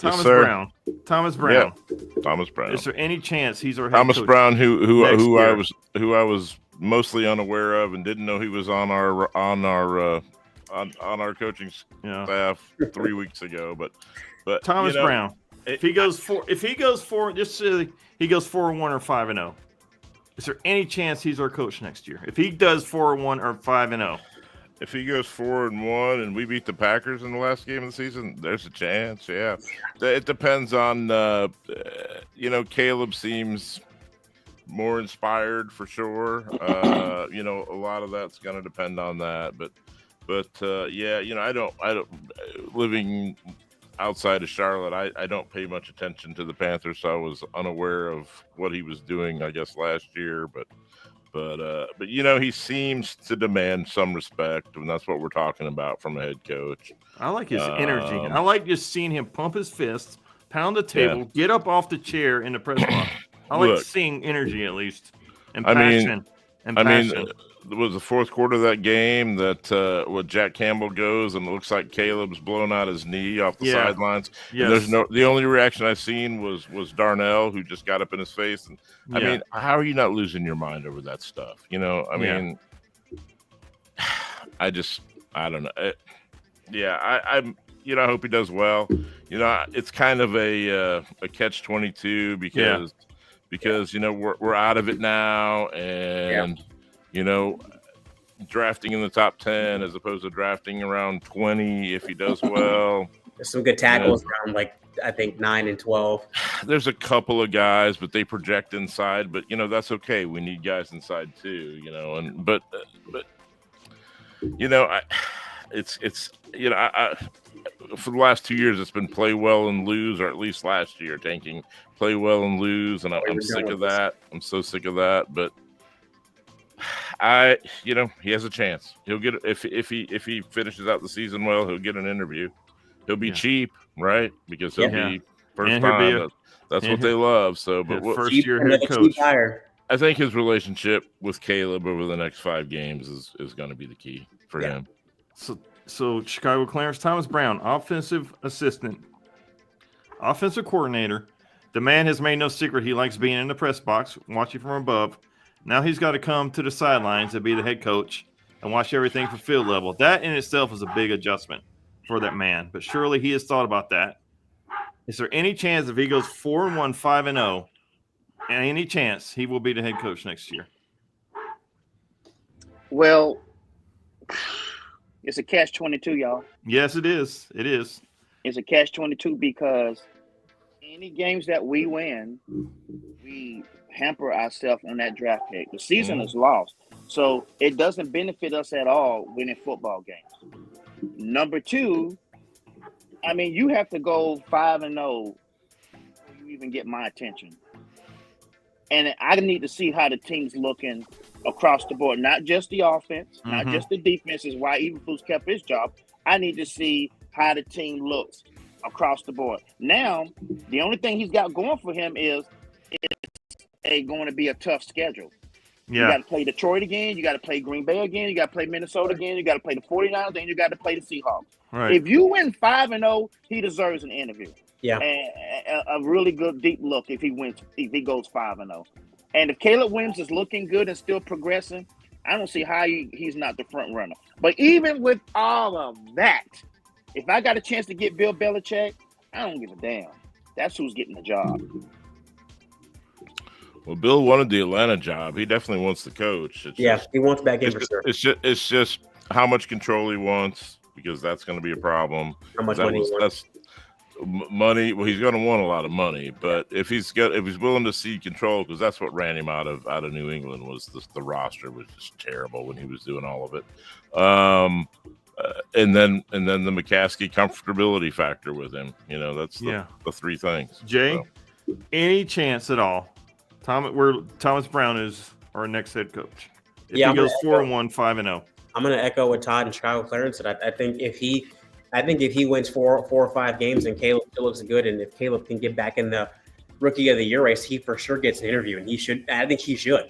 Yes, Brown. Thomas Brown. Yeah. Thomas Brown. Is there any chance he's our head Thomas coach Brown, who next I was mostly unaware of and didn't know he was on our coaching staff 3 weeks ago. But Thomas Brown. If he goes 4-1 or 5-0. Is there any chance he's our coach next year? If he does 4-1 or 5-0. If he goes 4-1 and we beat the Packers in the last game of the season, there's a chance. Yeah, it depends on. Caleb seems more inspired for sure. A lot of that's going to depend on that. But I don't. Living outside of Charlotte, I don't pay much attention to the Panthers, so I was unaware of what he was doing, I guess, last year. But he seems to demand some respect, and that's what we're talking about from a head coach. I like his energy. I like just seeing him pump his fists, pound the table, get up off the chair in the press box. I like seeing energy at least, and passion. It was the fourth quarter of that game that Jack Campbell goes and it looks like Caleb's blown out his knee off the sidelines. Yes. And the only reaction I've seen was Darnell, who just got up in his face. And I mean, how are you not losing your mind over that stuff? I don't know. I hope he does well. It's kind of a catch-22 because we're out of it now, and drafting in the top 10 as opposed to drafting around 20 if he does well. There's some good tackles around I think 9 and 12. There's a couple of guys, but they project inside. But that's okay. We need guys inside too. For the last 2 years, it's been play well and lose, or at least last year, tanking, play well and lose, and I'm sick of that. I'm so sick of that. But he has a chance. He'll get if he finishes out the season well, he'll get an interview. He'll be cheap, right? Because he'll be first time. That's what they love. So, but first year head coach. I think his relationship with Caleb over the next 5 games is going to be the key for him. So Chicago Clarence Thomas Brown, offensive assistant, offensive coordinator. The man has made no secret he likes being in the press box, watching from above. Now he's got to come to the sidelines and be the head coach and watch everything from field level. That in itself is a big adjustment for that man. But surely he has thought about that. Is there any chance if he goes 4-1, 5-0, and any chance he will be the head coach next year? Well, it's a catch-22, y'all. Yes, it is. It is. It's a catch-22 because any games that we win, we hamper ourselves on that draft pick. The season is lost. So it doesn't benefit us at all winning football games. Number 2, I mean, you have to go 5-0 before you even get my attention. And I need to see how the team's looking across the board, not just the offense, not just the defense, is why Eberflus kept his job. I need to see how the team looks across the board. Now, the only thing he's got going for him is it's going to be a tough schedule. Yeah. You got to play Detroit again. You got to play Green Bay again. You got to play Minnesota again. You got to play the 49ers, and you got to play the Seahawks. Right. If you win 5-0, he deserves an interview. Yeah. And a really good deep look if he goes 5-0. And if Caleb Williams is looking good and still progressing, I don't see how he's not the front runner. But even with all of that, if I got a chance to get Bill Belichick, I don't give a damn. That's who's getting the job. Well, Bill wanted the Atlanta job. He definitely wants the coach. He wants back in for sure. It's just how much control he wants, because that's going to be a problem. How much money he wants. That's money. Well, he's going to want a lot of money, but if he's willing to cede control, because that's what ran him out of New England, was the roster was just terrible when he was doing all of it. And then the McCaskey comfortability factor with him. That's the 3 things. Jay, any chance at all Thomas Brown is our next head coach? If he goes 4-1, 5-0. I'm going to echo what Todd and Chicago Clarence said. I think if he wins 4 or 5 games and Caleb still looks good, and if Caleb can get back in the Rookie of the Year race, he for sure gets an interview, and he should. I think he should.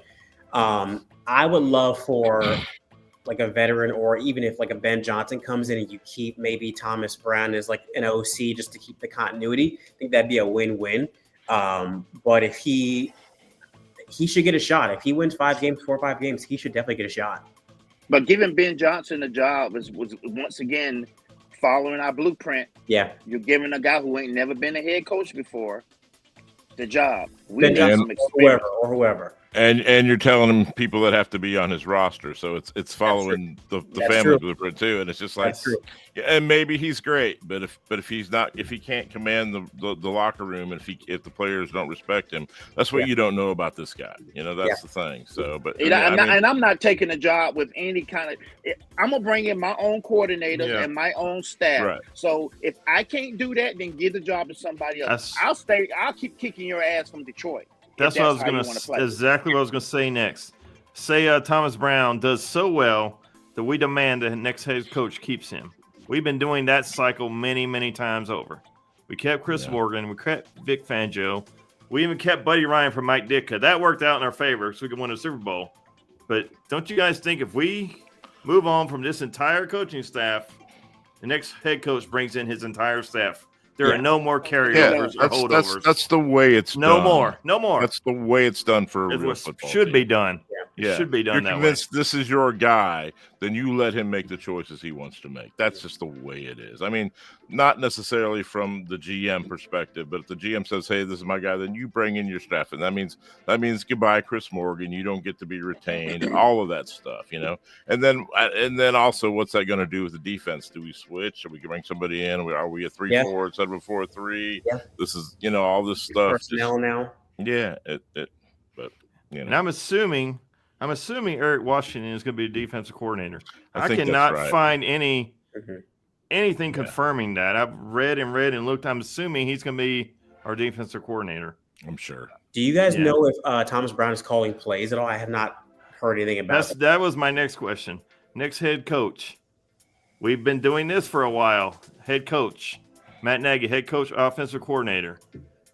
I would love for like a veteran, or even if like a Ben Johnson comes in and you keep maybe Thomas Brown as like an OC just to keep the continuity. I think that'd be a win-win. But if he should get a shot. If he wins 4 or 5 games, he should definitely get a shot. But giving Ben Johnson a job was once again following our blueprint. Yeah. You're giving a guy who ain't never been a head coach before the job. We need some experience. Whoever. And you're telling him people that have to be on his roster, so it's following the family blueprint too, and it's just like, and maybe he's great, but if he can't command the locker room, and if the players don't respect him, that's what you don't know about this guy. That's the thing. So, but I'm not taking a job with any kind of. I'm gonna bring in my own coordinators and my own staff. Right. So if I can't do that, then give the job to somebody else. I'll keep kicking your ass from Detroit. That's what I was going to exactly what I was going to say next. Say Thomas Brown does so well that we demand the next head coach keeps him. We've been doing that cycle many, many times over. We kept Chris Morgan. We kept Vic Fangio. We even kept Buddy Ryan from Mike Ditka. That worked out in our favor so we could win a Super Bowl. But don't you guys think if we move on from this entire coaching staff, the next head coach brings in his entire staff? There are no more carryovers or holdovers. That's the way it's done. No more. That's the way it's done for a real football team. Be done. Yeah. It should be done that way. You're convinced this is your guy, then you let him make the choices he wants to make. That's just the way it is. I mean, not necessarily from the GM perspective, but if the GM says, hey, this is my guy, then you bring in your staff. And that means goodbye, Chris Morgan. You don't get to be retained, all of that stuff, And then also, what's that going to do with the defense? Do we switch? Or we can bring somebody in? Are we a 3-4 instead of a 4-3? Yeah. This is, all this stuff. Personnel now. Yeah. And I'm assuming Eric Washington is going to be the defensive coordinator. I cannot find anything confirming that. I've read and looked. I'm assuming he's going to be our defensive coordinator. I'm sure. Do you guys know if Thomas Brown is calling plays at all? I have not heard anything about it. That was my next question. Next head coach. We've been doing this for a while. Head coach. Matt Nagy, head coach, offensive coordinator.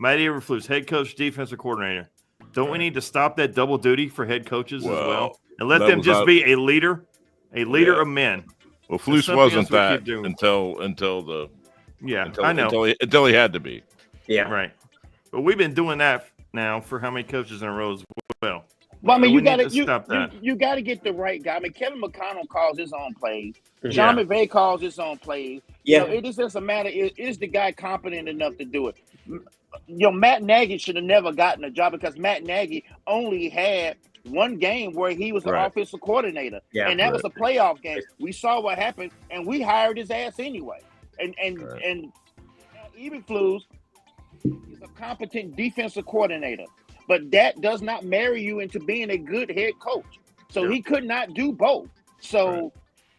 Matt Eberflus, head coach, defensive coordinator. Don't we need to stop that double duty for head coaches as well, and let that them was just not- be a leader of men? Well, There's Flus something wasn't else we that could do. until I know. until he had to be. Yeah. Right. But we've been doing that now for how many coaches in a row as well? Well, I mean, So you we got need to to stop that. you got to get the right guy. I mean, Kevin McConnell calls his own plays. Yeah. Sean McVay calls his own plays. Yeah. You know, it is just a matter. Is the guy competent enough to do it? You know, Matt Nagy should have never gotten a job because Matt Nagy only had one game where he was the Right. offensive coordinator, Yeah, and that was a playoff game. We saw what happened, and we hired his ass anyway. And Eberflus is a competent defensive coordinator, but that does not marry you into being a good head coach. So he could not do both. So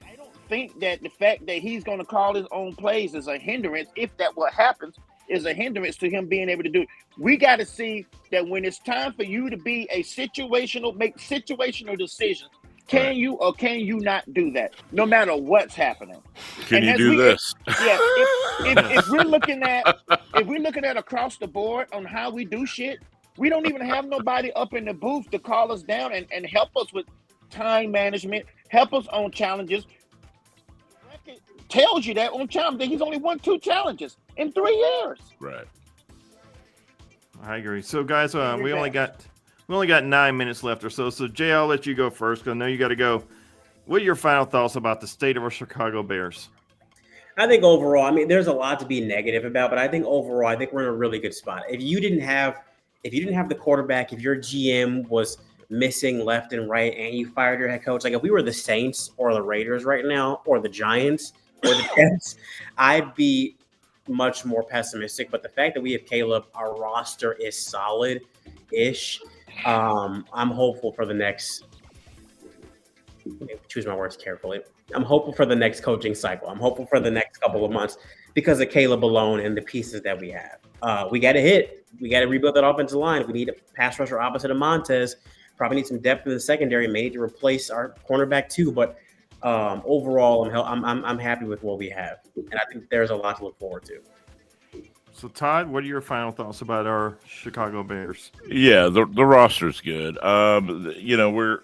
I don't think that the fact that he's going to call his own plays is a hindrance. If that what happens is a hindrance to him being able to do it. We got to see that when it's time for you to be make situational decisions, can you or can you not do that, no matter what's happening? Can And you as do this? Yeah, if we're looking at across the board on how we do shit, we don't even have nobody up in the booth to call us down and help us with time management, help us on challenges. Record tells you that on challenge that he's only won 2 challenges in 3 years. Right. I agree. So, guys, we only got 9 minutes left or so. So, Jay, I'll let you go first because I know you got to go. What are your final thoughts about the state of our Chicago Bears? I think overall, I mean, there's a lot to be negative about, but I think overall, I think we're in a really good spot. If you didn't have the quarterback, if your GM was missing left and right, and you fired your head coach, like if we were the Saints or the Raiders right now, or the Giants or the Jets, I'd be much more pessimistic. But the fact that we have Caleb, our roster is solid-ish. I'm hopeful for the next. Choose my words carefully. I'm hopeful for the next coaching cycle. I'm hopeful for the next couple of months because of Caleb alone and the pieces that we have. We got to hit. We got to rebuild that offensive line. We need a pass rusher opposite of Montez. Probably need some depth in the secondary. May need to replace our cornerback too. But overall, I'm happy with what we have, and I think there's a lot to look forward to. So, Todd, what are your final thoughts about our Chicago Bears? Yeah, the roster's good. You know,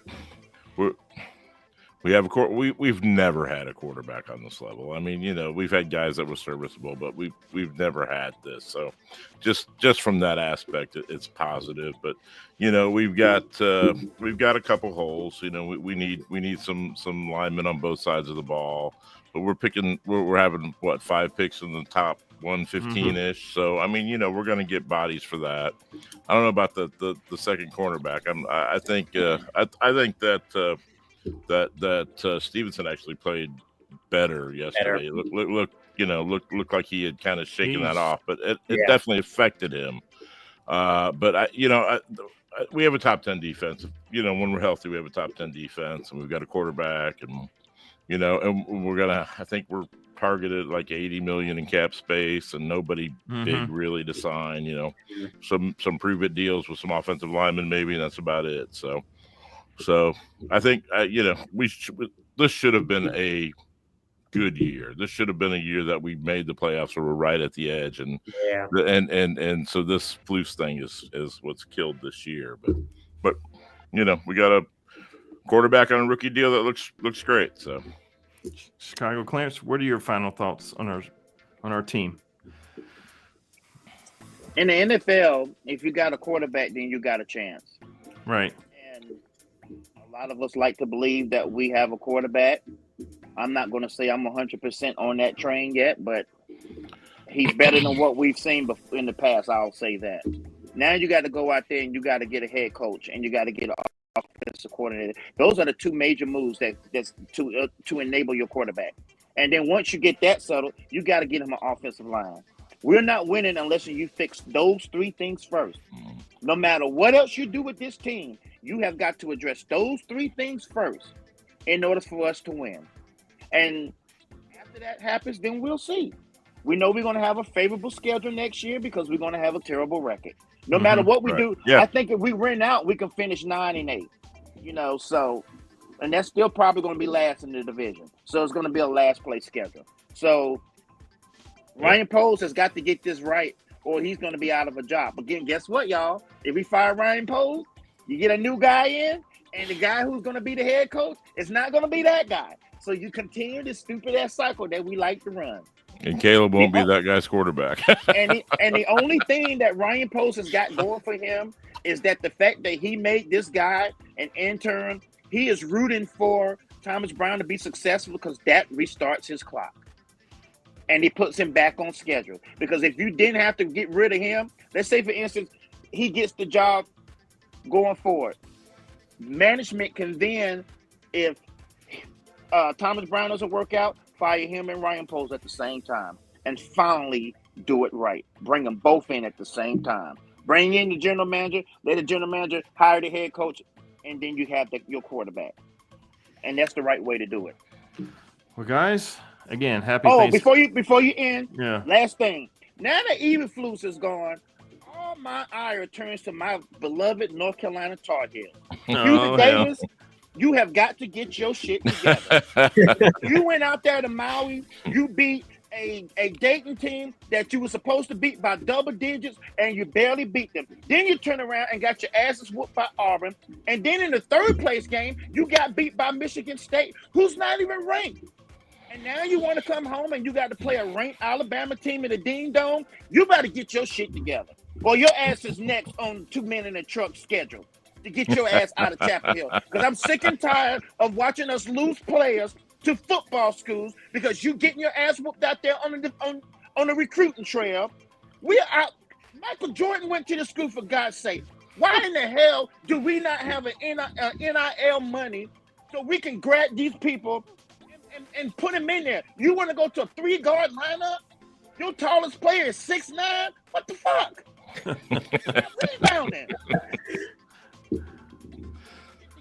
we've never had a quarterback on this level. I mean, you know, we've had guys that were serviceable, but we've never had this. So, just from that aspect, it's positive. But you know, we've got a couple holes. You know, we need some linemen on both sides of the ball. But we're having 5 picks in the top 115-ish. So I mean, you know, we're going to get bodies for that. I don't know about the second cornerback. I think that Stevenson actually played better yesterday. Looked like he had kind of shaken that off, but it definitely affected him. But we have a top 10 defense. You know, when we're healthy, we have a top 10 defense, and we've got a quarterback, and you know, and I think we're targeted like 80 million in cap space, and nobody big really to sign. You know, some prove-it deals with some offensive linemen maybe, and that's about it. So I think this should have been a good year. This should have been a year that we made the playoffs or we're right at the edge, and so this Flus thing is what's killed this year. But you know, we got a quarterback on a rookie deal that looks great. So Chicago, Clarence, what are your final thoughts on our team? In the NFL, if you got a quarterback, then you got a chance. Right. And a lot of us like to believe that we have a quarterback. I'm not going to say I'm 100% on that train yet, but he's better than what we've seen in the past. I'll say that. Now you got to go out there and you got to get a head coach and you got to get an offensive coordinator. Those are the 2 major moves that's to enable your quarterback. And then once you get that settled, you got to get him an offensive line. We're not winning unless you fix those 3 things first. No matter what else you do with this team, you have got to address those 3 things first in order for us to win. And after that happens, then we'll see. We know we're going to have a favorable schedule next year because we're going to have a terrible record. No matter what we do, I think if we win out, we can finish 9-8. You know, so, and that's still probably going to be last in the division. So it's going to be a last place schedule. So Ryan Poles has got to get this right or he's going to be out of a job. Again, guess what, y'all? If we fire Ryan Poles, you get a new guy in, and the guy who's going to be the head coach is not going to be that guy. So you continue this stupid-ass cycle that we like to run. And Caleb won't be that guy's quarterback. and the only thing that Ryan Post has got going for him is that the fact that he made this guy an intern, he is rooting for Thomas Brown to be successful because that restarts his clock. And he puts him back on schedule. Because if you didn't have to get rid of him, let's say, for instance, he gets the job going forward. Management can then, if Thomas Brown doesn't work out, fire him and Ryan Poles at the same time and finally do it right. Bring them both in at the same time. Bring in the general manager, let the general manager hire the head coach, and then you have your quarterback. And that's the right way to do it. Well, guys, again, happy Thanksgiving. Before you end, yeah. Last thing. Now that Eberflus is gone, all my ire turns to my beloved North Carolina Tar Heels. Hubert Davis, you have got to get your shit together. You went out there to Maui, you beat a Dayton team that you were supposed to beat by double digits, and you barely beat them. Then you turn around and got your asses whooped by Auburn. And then in the third place game, you got beat by Michigan State, who's not even ranked. And now you want to come home and you got to play a ranked Alabama team in the Dean Dome? You better get your shit together. Or your ass is next on 2 Men in a Truck schedule to get your ass out of Chapel Hill. Because I'm sick and tired of watching us lose players to football schools because you getting your ass whooped out there on the recruiting trail. We're out. Michael Jordan went to the school, for God's sake. Why in the hell do we not have an NIL money so we can grab these people and put them in there? You want to go to a 3-guard lineup? Your tallest player is 6'9"? What the fuck? Rebounding.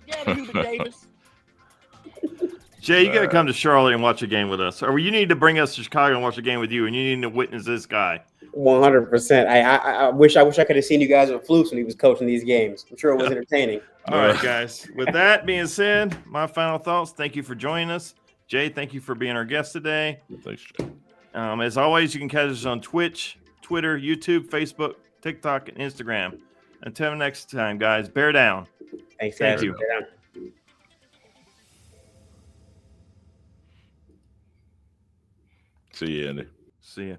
Get together, Hubert Davis. Jay, you got to come to Charlotte and watch a game with us. Or you need to bring us to Chicago and watch a game with you, and you need to witness this guy. 100%. I wish I could have seen you guys with Flus when he was coaching these games. I'm sure it was entertaining. All right, guys. With that being said, my final thoughts. Thank you for joining us. Jay, thank you for being our guest today. Thanks, Jay. As always, you can catch us on Twitch, Twitter, YouTube, Facebook, TikTok, and Instagram. Until next time, guys, bear down. Thanks, guys. Thank you. See you, Andy. See ya.